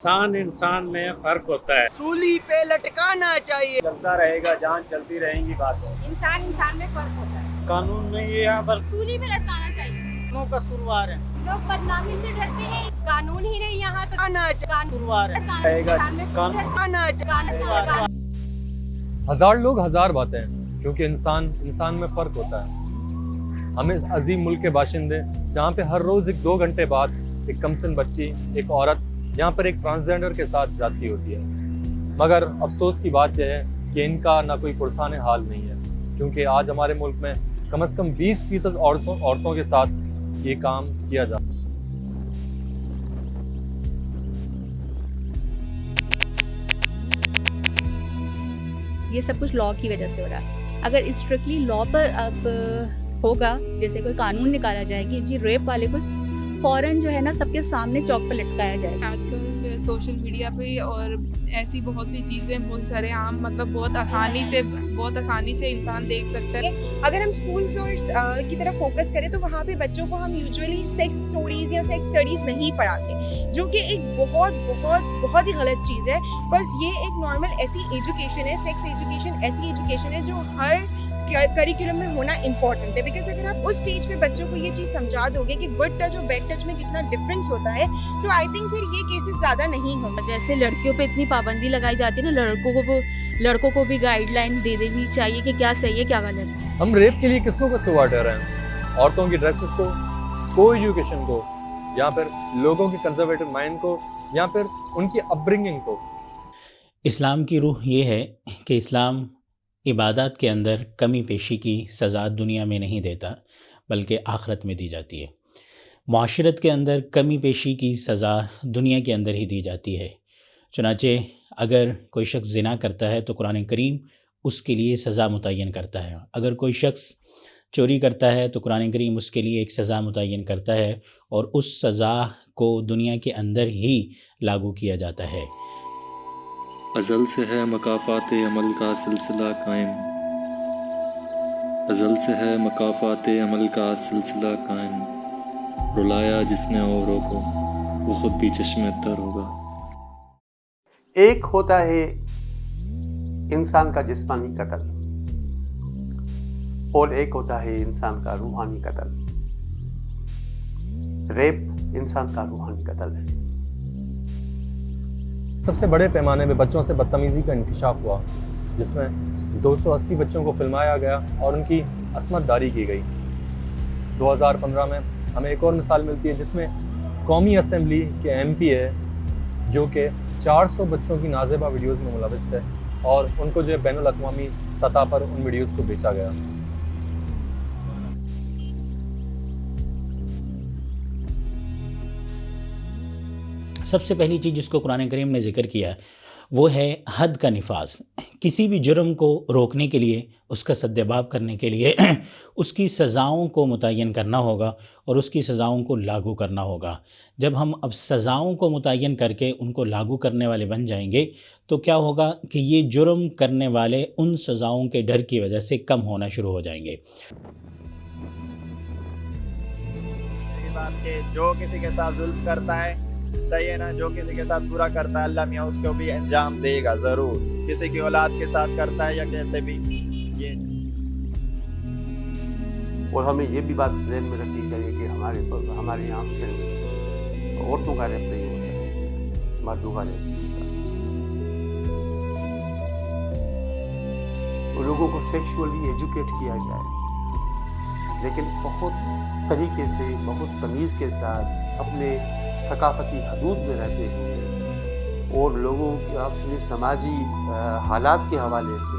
इंसान में फर्क होता है। सूली पे लटकाना चाहिए। चलता रहेगा, जान चलती रहेंगी बात है। इंसान में फर्क होता है। कानून नहीं है यहाँ पर। सूली पे लटकाना चाहिए। लोग कसूरवार है। लोग बदनामी से डरते हैं। कानून ही नहीं यहाँ तक आना कसूरवार है। हजार लोग हजार बातें हैं, क्योंकि इंसान में फर्क होता है। हमें अजीम मुल्क के बाशिंदे, जहाँ पे हर रोज 1-2 घंटे बाद एक कमसिन बच्ची, एक औरत, यहाँ पर एक ट्रांसजेंडर के साथ ज्यादती होती है। मगर अफसोस की बात यह है कि इनका ना कोई पुरसाने हाल नहीं है, क्योंकि आज हमारे मुल्क में कम से कम 20% औरतों के साथ ये काम किया जाता है। ये सब कुछ लॉ की वजह से हो रहा है। अगर स्ट्रिक्टली लॉ पर अब होगा, जैसे कोई कानून निकाला जाए कि जी रेप वाले को फौरन जो है ना सबके सामने चौक पर लटकाया जाए। आजकल सोशल मीडिया पे और ऐसी बहुत सी चीज़ें बहुत सारे आम मतलब बहुत आसानी से इंसान देख सकता है। अगर हम स्कूल्स और की तरफ फोकस करें तो वहाँ पे बच्चों को हम यूजुअली सेक्स स्टोरीज या सेक्स स्टडीज़ नहीं पढ़ाते, जो कि एक बहुत ही गलत चीज़ है। बिकॉज ये एक नॉर्मल ऐसी एजुकेशन है, सेक्स एजुकेशन ऐसी एजुकेशन है जो हर करिकुलम में होना इम्पॉर्टेंट है। बिकॉज अगर आप उस स्टेज पे बच्चों को ये चीज़ समझा दोगे कि गुड टच और बैड टच में कितना डिफरेंस होता है, तो आई थिंक फिर ये केसेस ज़्यादा नहीं होंगे। जैसे लड़कियों पे इतनी पाबंदी लगाई जाती है ना, लड़कों को भी गाइडलाइन दे देनी चाहिए कि क्या सही है क्या गलत है। हम रेप के लिए किसको कसूरवार ठहराएं हैं? औरतों की ड्रेसेस को एजुकेशन को, या फिर लोगों के कंजर्वेटिव माइंड को, या फिर उनकी अपब्रिंगिंग को। इस्लाम की रूह ये है कि इस्लाम इबादत के अंदर कमी पेशी की सज़ा दुनिया में नहीं देता, बल्कि आखिरत में दी जाती है। माशरत के अंदर कमी पेशी की सज़ा दुनिया के अंदर ही दी जाती है। चुनांचे अगर कोई शख्स ज़िना करता है तो कुरान करीम उसके लिए सज़ा मुतय्यन करता है। अगर कोई शख्स चोरी करता है तो कुरान करीम उसके लिए एक सज़ा मुतय्यन करता है, और उस सज़ा को दुनिया के अंदर ही लागू किया जाता है। अज़ल से है मकाफ़ात अमल का सिलसिला कायम, अज़ल से है मकाफ़ात अमल का सिलसिला कायम, रुलाया जिसने औरों को वो खुद भी चश्मे तर होगा। एक होता है इंसान का जिस्मानी कत्ल, और एक होता है इंसान का रूहानी कत्ल। रेप इंसान का रूहानी कत्ल है। सबसे बड़े पैमाने पे बच्चों से बदतमीज़ी का इंकशाफ हुआ, जिसमें 280 बच्चों को फिल्माया गया और उनकी असमत दारी की गई। 2015 में हमें एक और मिसाल मिलती है, जिसमें कौमी असम्बली के MP है जो कि 400 बच्चों की नाज़ेबा वीडियोज़ में मुलविस है, और उनको जो है बैनुल अक़वामी सतह पर उन वीडियोज़ को बेचा गया। सबसे पहली चीज़ जिसको कुरान करीम ने ज़िक्र किया वो है हद का निफाज। किसी भी जुर्म को रोकने के लिए, उसका सद्देबाब करने के लिए उसकी सज़ाओं को मुतय्यन करना होगा और उसकी सज़ाओं को लागू करना होगा। जब हम अब सज़ाओं को मुतय्यन करके उनको लागू करने वाले बन जाएंगे तो क्या होगा कि ये जुर्म करने वाले उन सज़ाओं के डर की वजह से कम होना शुरू हो जाएंगे। ये बात कि जो किसी के साथ जुल्म करता है सही है ना, जो किसी के साथ बुरा करता है अल्लाह मियाँ उसको भी अंजाम देगा ज़रूर। किसी की औलाद के साथ करता है या कैसे भी ये। और हमें ये भी बात ज़हन में रखनी चाहिए कि हमारे यहाँ सिर्फ औरतों का रेप नहीं होता है, मर्दों का रेप होता है। लोगों को सेक्सुअली एजुकेट किया जाए, लेकिन बहुत तरीके से, बहुत तमीज़ के साथ, अपने सकाफती हदूद में रहते हुए, और लोगों के अपने समाजी हालात के हवाले से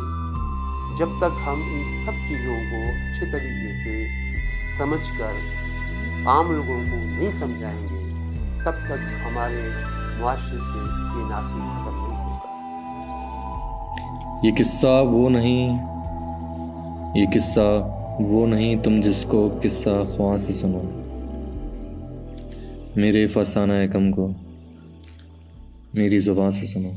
जब तक हम इन सब चीज़ों को अच्छे तरीके से समझकर आम लोगों को नहीं समझाएंगे, तब तक हमारे मुआशरे से ये नासूर खत्म नहीं होगा। ये किस्सा वो नहीं तुम जिसको किस्सा ख्वां से सुनो, मेरे फसाना है कम को मेरी ज़ुबान से सुनो।